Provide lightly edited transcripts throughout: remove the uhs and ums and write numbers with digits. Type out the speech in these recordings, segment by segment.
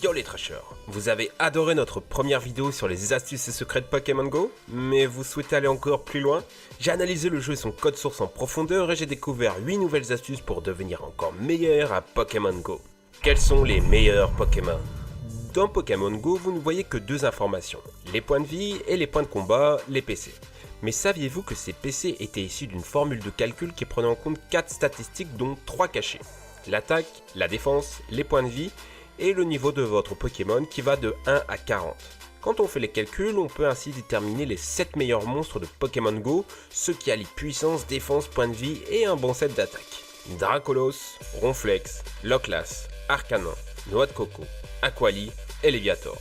Yo les trashers, vous avez adoré notre première vidéo sur les astuces et secrets de Pokémon Go, mais vous souhaitez aller encore plus loin? J'ai analysé le jeu et son code source en profondeur et j'ai découvert 8 nouvelles astuces pour devenir encore meilleur à Pokémon Go. Quels sont les meilleurs Pokémon? Dans Pokémon Go, vous ne voyez que deux informations, les points de vie et les points de combat, les PC. Mais saviez-vous que ces PC étaient issus d'une formule de calcul qui prenait en compte 4 statistiques dont 3 cachées? L'attaque, la défense, les points de vie et le niveau de votre Pokémon qui va de 1 à 40. Quand on fait les calculs, on peut ainsi déterminer les 7 meilleurs monstres de Pokémon Go, ceux qui allient puissance, défense, point de vie et un bon set d'attaque. Dracolos, Ronflex, Loclas, Arcanon, Noix de Coco, Aquali et Léviator.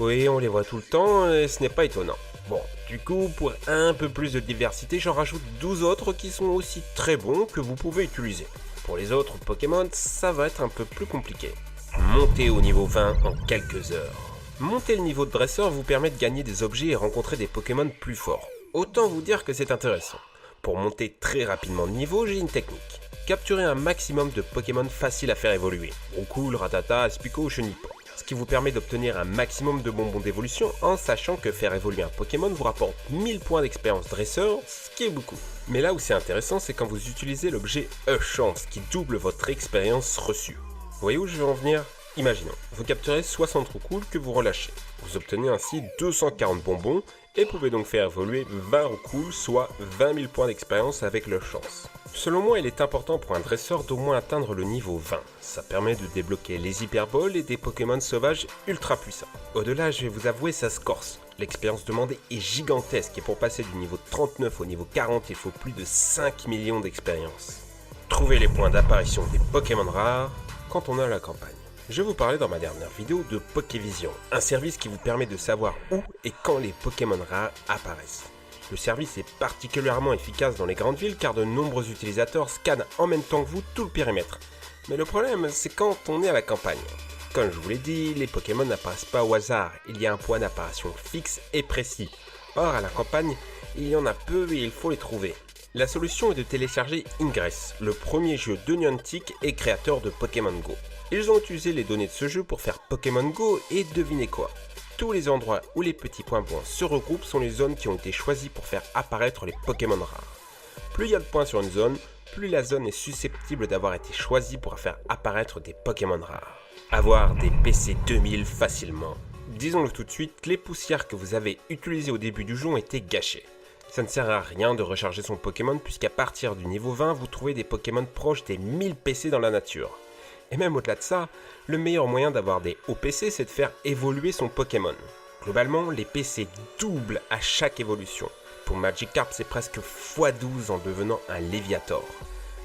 Oui, on les voit tout le temps et ce n'est pas étonnant. Bon, du coup, pour un peu plus de diversité, j'en rajoute 12 autres qui sont aussi très bons que vous pouvez utiliser. Pour les autres Pokémon, ça va être un peu plus compliqué. Montez au niveau 20 en quelques heures. Monter le niveau de dresseur vous permet de gagner des objets et rencontrer des Pokémon plus forts. Autant vous dire que c'est intéressant. Pour monter très rapidement de niveau, j'ai une technique. Capturez un maximum de Pokémon faciles à faire évoluer. Roucoule, Rattata, Aspico ou Chenipa. Ce qui vous permet d'obtenir un maximum de bonbons d'évolution en sachant que faire évoluer un Pokémon vous rapporte 1000 points d'expérience dresseur, ce qui est beaucoup. Mais là où c'est intéressant, c'est quand vous utilisez l'objet E-Chance qui double votre expérience reçue. Vous voyez où je veux en venir? Imaginons, vous capturez 60 roucoules que vous relâchez. Vous obtenez ainsi 240 bonbons et pouvez donc faire évoluer 20 roucoules, soit 20 000 points d'expérience avec le chance. Selon moi, il est important pour un dresseur d'au moins atteindre le niveau 20. Ça permet de débloquer les hyperboles et des Pokémon sauvages ultra puissants. Au-delà, je vais vous avouer, ça se corse. L'expérience demandée est gigantesque et pour passer du niveau 39 au niveau 40, il faut plus de 5 millions d'expérience. Trouvez les points d'apparition des Pokémon rares quand on est à la campagne. Je vous parlais dans ma dernière vidéo de Pokévision, un service qui vous permet de savoir où et quand les Pokémon rares apparaissent. Le service est particulièrement efficace dans les grandes villes car de nombreux utilisateurs scannent en même temps que vous tout le périmètre. Mais le problème, c'est quand on est à la campagne. Comme je vous l'ai dit, les Pokémon n'apparaissent pas au hasard, il y a un point d'apparition fixe et précis. Or, à la campagne, il y en a peu et il faut les trouver. La solution est de télécharger Ingress, le premier jeu de Niantic et créateur de Pokémon Go. Ils ont utilisé les données de ce jeu pour faire Pokémon Go et devinez quoi? Tous les endroits où les petits points blancs se regroupent sont les zones qui ont été choisies pour faire apparaître les Pokémon rares. Plus il y a de points sur une zone, plus la zone est susceptible d'avoir été choisie pour faire apparaître des Pokémon rares. Avoir des PC 2000 facilement. Disons-le tout de suite, les poussières que vous avez utilisées au début du jeu ont été gâchées. Ça ne sert à rien de recharger son Pokémon puisqu'à partir du niveau 20, vous trouvez des Pokémon proches des 1000 PC dans la nature. Et même au-delà de ça, le meilleur moyen d'avoir des hauts PC, c'est de faire évoluer son Pokémon. Globalement, les PC doublent à chaque évolution. Pour Magikarp, c'est presque x12 en devenant un Léviator.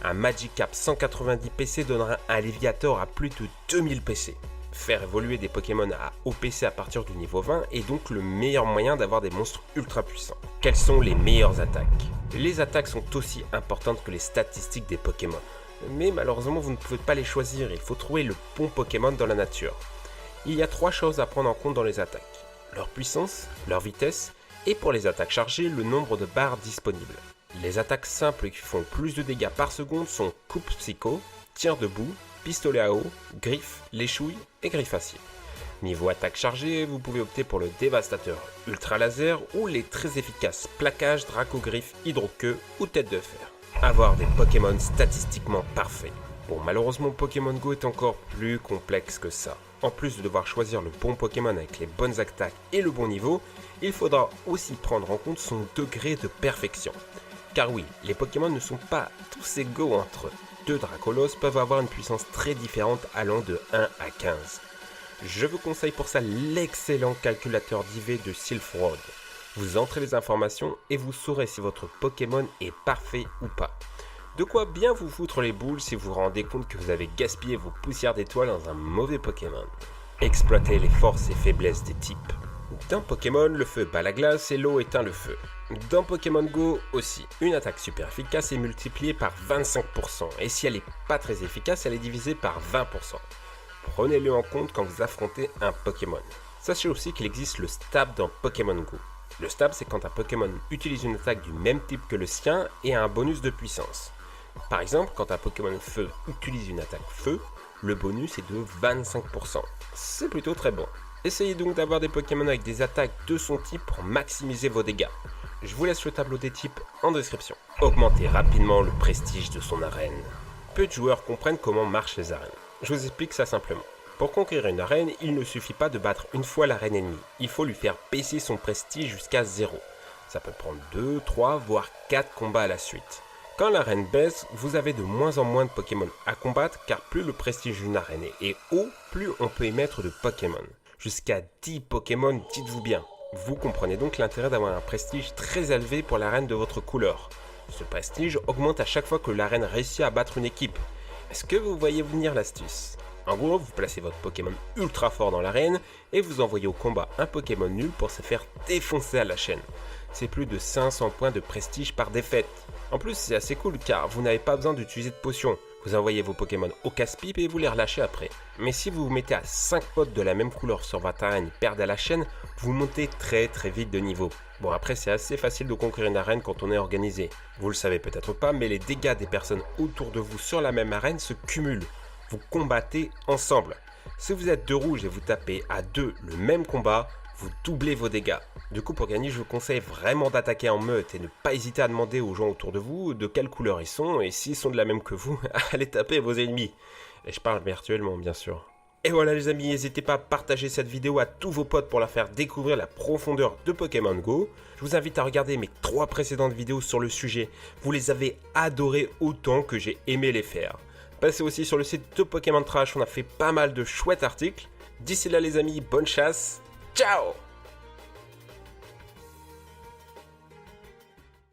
Un Magikarp 190 PC donnera un Léviator à plus de 2000 PC. Faire évoluer des Pokémon à haut PC à partir du niveau 20 est donc le meilleur moyen d'avoir des monstres ultra puissants. Quelles sont les meilleures attaques? Les attaques sont aussi importantes que les statistiques des Pokémon. Mais malheureusement vous ne pouvez pas les choisir, il faut trouver le bon Pokémon dans la nature. Il y a 3 choses à prendre en compte dans les attaques. Leur puissance, leur vitesse, et pour les attaques chargées, le nombre de barres disponibles. Les attaques simples qui font plus de dégâts par seconde sont Coupe Psycho, Tir debout, Pistolet à eau, Griffe, Léchouille et Griffe acier. Niveau attaque chargée, vous pouvez opter pour le Dévastateur, Ultra Laser ou les très efficaces Plaquage, Draco-Griffe, Hydro-Queue ou Tête de Fer. Avoir des Pokémon statistiquement parfaits. Bon, malheureusement, Pokémon Go est encore plus complexe que ça. En plus de devoir choisir le bon Pokémon avec les bonnes attaques et le bon niveau, il faudra aussi prendre en compte son degré de perfection. Car oui, les Pokémon ne sont pas tous égaux entre eux. 2 Dracolos peuvent avoir une puissance très différente allant de 1 à 15. Je vous conseille pour ça l'excellent calculateur d'IV de Silph-Road. Vous entrez les informations et vous saurez si votre Pokémon est parfait ou pas. De quoi bien vous foutre les boules si vous vous rendez compte que vous avez gaspillé vos poussières d'étoiles dans un mauvais Pokémon. Exploitez les forces et faiblesses des types. Dans Pokémon, le feu bat la glace et l'eau éteint le feu. Dans Pokémon Go aussi, une attaque super efficace est multipliée par 25% et si elle n'est pas très efficace, elle est divisée par 20%. Prenez-le en compte quand vous affrontez un Pokémon. Sachez aussi qu'il existe le stab dans Pokémon Go. Le stab, c'est quand un Pokémon utilise une attaque du même type que le sien et a un bonus de puissance. Par exemple, quand un Pokémon feu utilise une attaque feu, le bonus est de 25%. C'est plutôt très bon. Essayez donc d'avoir des Pokémon avec des attaques de son type pour maximiser vos dégâts. Je vous laisse le tableau des types en description. Augmentez rapidement le prestige de son arène. Peu de joueurs comprennent comment marchent les arènes. Je vous explique ça simplement. Pour conquérir une arène, il ne suffit pas de battre une fois l'arène ennemie. Il faut lui faire baisser son prestige jusqu'à 0. Ça peut prendre 2, 3, voire 4 combats à la suite. Quand l'arène baisse, vous avez de moins en moins de Pokémon à combattre car plus le prestige d'une arène est haut, plus on peut y mettre de Pokémon. Jusqu'à 10 Pokémon, dites-vous bien. Vous comprenez donc l'intérêt d'avoir un prestige très élevé pour l'arène de votre couleur. Ce prestige augmente à chaque fois que l'arène réussit à battre une équipe. Est-ce que vous voyez venir l'astuce ? En gros, vous placez votre Pokémon ultra fort dans l'arène et vous envoyez au combat un Pokémon nul pour se faire défoncer à la chaîne. C'est plus de 500 points de prestige par défaite. En plus, c'est assez cool car vous n'avez pas besoin d'utiliser de potions. Vous envoyez vos Pokémon au casse-pipe et vous les relâchez après. Mais si vous vous mettez à 5 potes de la même couleur sur votre arène et perdez à la chaîne, vous montez très vite de niveau. Bon, après c'est assez facile de conquérir une arène quand on est organisé. Vous le savez peut-être pas, mais les dégâts des personnes autour de vous sur la même arène se cumulent. Vous combattez ensemble. Si vous êtes deux rouges et vous tapez à deux le même combat, vous doublez vos dégâts. Du coup, pour gagner, je vous conseille vraiment d'attaquer en meute et ne pas hésiter à demander aux gens autour de vous de quelle couleur ils sont et s'ils sont de la même que vous, allez taper vos ennemis. Et je parle virtuellement, bien sûr. Et voilà les amis, n'hésitez pas à partager cette vidéo à tous vos potes pour leur faire découvrir la profondeur de Pokémon Go. Je vous invite à regarder mes 3 précédentes vidéos sur le sujet. Vous les avez adorées autant que j'ai aimé les faire. Passez aussi sur le site de Pokémon Trash, on a fait pas mal de chouettes articles. D'ici là les amis, bonne chasse, ciao!